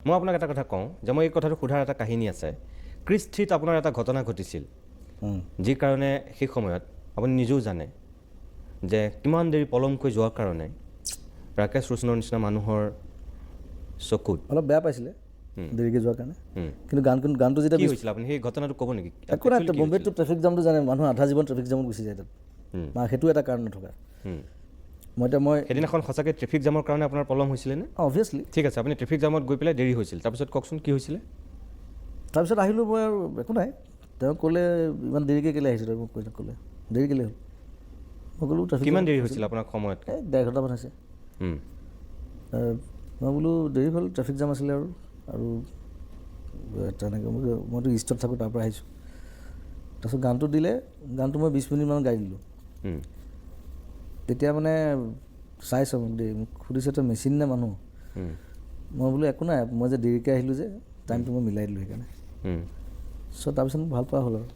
মই আপোনাক এটা কথা কওঁ যে মই এই কথাটো সোধাৰ এটা কাহিনী আছে ক্ৰিছ 3ত আপোনাৰ এটা ঘটনা ঘটিছিল যি কাৰণে সেই সময়ত আপুনি নিজেও জানে যে কিমান দেৰি পলমকৈ যোৱাৰ কাৰণে ৰাকেশ ৰোশনৰ নিচিনা মানুহৰ চকুত অলপ বেয়া পাইছিলে দেৰিকৈ যোৱাৰ কাৰণে কিন্তু গানটো যেতিয়া কি হৈছিল আপুনি সেই ঘটনাটো ক'ব নেকি একো নাই বম্বেটো ট্ৰেফিক জামটো জানে মানুহ আধা জীৱন ট্ৰেফিক জামত গুচি যায় তাত বা সেইটো এটা কাৰণ নথকা মই সেইদিনাখন সঁচাকৈ ট্ৰেফিক জামৰ কাৰণে আপোনাৰ পলম হৈছিলে নে অভিয়াছলি ঠিক আছে আপুনি ট্ৰেফিক জামত গৈ পেলাই দেৰি হৈছিল তাৰপিছত কওকচোন কি হৈছিলে তাৰপিছত আহিলোঁ মই আৰু একো নাই তেওঁ ক'লে ইমান দেৰিকৈ কেলৈ আহিছোঁ মোক ক'লে দেৰি কেলৈ হ'ল মই ক'লোঁ ট্ৰেফিক কিমান দেৰি হৈছিল আপোনাৰ সময়ত 1.5 ঘণ্টামান হৈছে মই বোলো দেৰি হ'ল ট্ৰেফিক জাম আছিলে আৰু তেনেকৈ মইতো ইষ্টত থাকোঁ তাৰ পৰা আহিছোঁ তাৰপিছত গানটো দিলে গানটো মই 20 মিনিটমান গাই দিলোঁ তেতিয়া মানে চাইছোঁ মোক দেই মোক সুধিছে তই মেচিন নে মানুহ মই বোলো একো নাই মই যে দেৰিকৈ আহিলোঁ যে টাইমটো মই মিলাই দিলোঁ সেইকাৰণে চ' তাৰপিছত মোক ভাল পোৱা হ'ল আৰু